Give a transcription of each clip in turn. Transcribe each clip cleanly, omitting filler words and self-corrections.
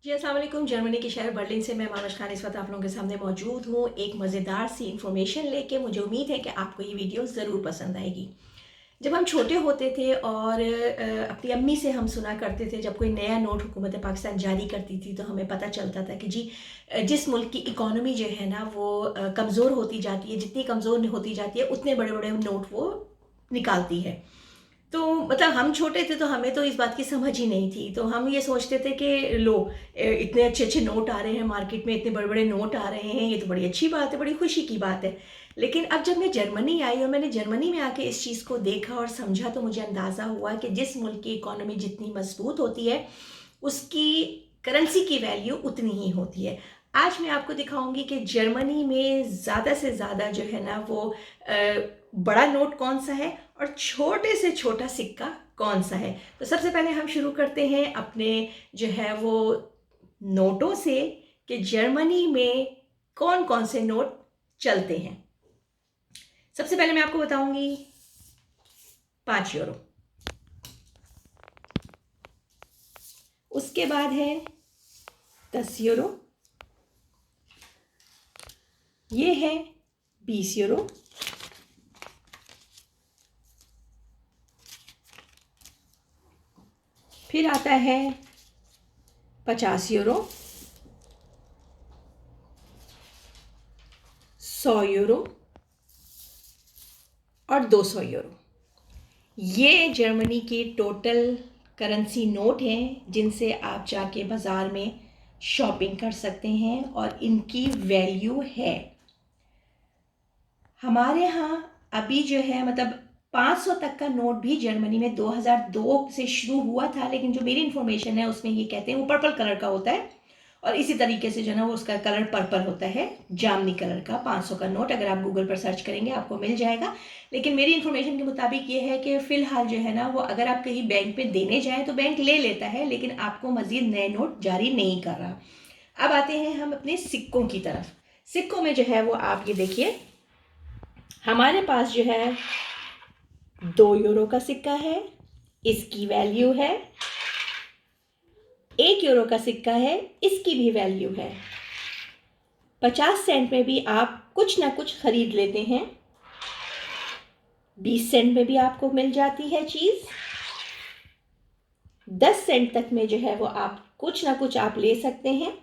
जी अस्सलाम वालेकुम। जर्मनी के शहर बर्लिन से मैं मानुष खान इस वक्त आप लोगों के सामने मौजूद हूँ एक मज़ेदार सी इन्फॉर्मेशन लेके। मुझे उम्मीद है कि आपको ये वीडियो ज़रूर पसंद आएगी। जब हम छोटे होते थे और अपनी अम्मी से हम सुना करते थे, जब कोई नया नोट हुकूमत पाकिस्तान जारी करती थी तो हमें पता चलता था कि जी जिस मुल्क की इकॉनमी जो है ना वो कमज़ोर होती जाती है, जितनी कमज़ोर होती जाती है उतने बड़े बड़े नोट वो निकालती है। तो मतलब हम छोटे थे तो हमें तो इस बात की समझ ही नहीं थी। तो हम ये सोचते थे कि लो इतने अच्छे-अच्छे नोट आ रहे हैं मार्केट में, इतने बड़े-बड़े नोट आ रहे हैं, ये तो बड़ी अच्छी बात है, बड़ी खुशी की बात है। लेकिन अब जब मैं जर्मनी आई और मैंने जर्मनी में आके इस चीज़ को देखा और समझा तो मुझे अंदाज़ा हुआ कि जिस मुल्क की इकॉनमी जितनी मज़बूत होती है, उसकी करेंसी की वैल्यू उतनी ही होती है। आज मैं आपको दिखाऊँगी कि जर्मनी में ज़्यादा से ज़्यादा जो है ना वो बड़ा नोट कौन-सा है और छोटे से छोटा सिक्का कौन-सा है। तो सबसे पहले हम शुरू करते हैं अपने जो है वो नोटों से कि जर्मनी में कौन-कौन से नोट चलते हैं। सबसे पहले मैं आपको बताऊँगी 5 यूरो। उसके बाद है 10 यूरो। ये है 20 यूरो। फिर आता है 50 यूरो, 100 यूरो और 200 यूरो। ये जर्मनी की टोटल करेंसी नोट हैं जिनसे आप जाके बाज़ार में शॉपिंग कर सकते हैं और इनकी वैल्यू है। हमारे यहाँ अभी जो है मतलब 500 तक का नोट भी जर्मनी में 2002 से शुरू हुआ था, लेकिन जो मेरी इन्फॉर्मेशन है उसमें ये कहते हैं वो पर्पल कलर का होता है और इसी तरीके से जो ना वो उसका कलर पर्पल होता है, जामनी कलर का 500 का नोट। अगर आप गूगल पर सर्च करेंगे आपको मिल जाएगा। लेकिन मेरी इन्फॉर्मेशन के मुताबिक ये है कि फ़िलहाल जो है ना वो अगर आप कहीं बैंक पे देने जाएँ तो बैंक ले लेता है, लेकिन आपको मज़ीद नए नोट जारी नहीं कर रहा। अब आते हैं हम अपने सिक्कों की तरफ। सिक्कों में जो है वो आप ये देखिए, हमारे पास जो है 2 यूरो का सिक्का है, इसकी वैल्यू है। 1 यूरो का सिक्का है, इसकी भी वैल्यू है। 50 सेंट में भी आप कुछ ना कुछ खरीद लेते हैं। 20 सेंट में भी आपको मिल जाती है चीज़। 10 सेंट तक में जो है वो आप कुछ ना कुछ आप ले सकते हैं।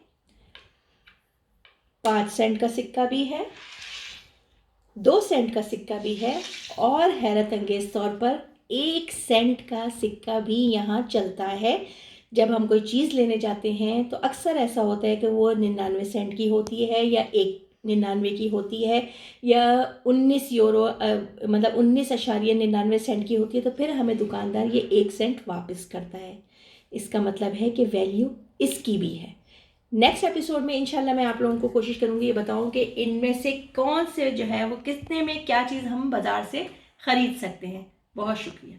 5 सेंट का सिक्का भी है, 2 सेंट का सिक्का भी है और हैरत अंगेज तौर पर 1 सेंट का सिक्का भी यहाँ चलता है। जब हम कोई चीज़ लेने जाते हैं तो अक्सर ऐसा होता है कि वो 99 सेंट की होती है या 1.99 की होती है या 19 यूरो मतलब 19.99 सेंट की होती है, तो फिर हमें दुकानदार ये 1 सेंट वापस करता है। इसका मतलब है कि वैल्यू इसकी भी है। नेक्स्ट एपिसोड में इंशाल्लाह मैं आप लोगों को कोशिश करूँगी ये बताऊँ कि इनमें से कौन से जो है वो कितने में क्या चीज़ हम बाज़ार से ख़रीद सकते हैं। बहुत शुक्रिया।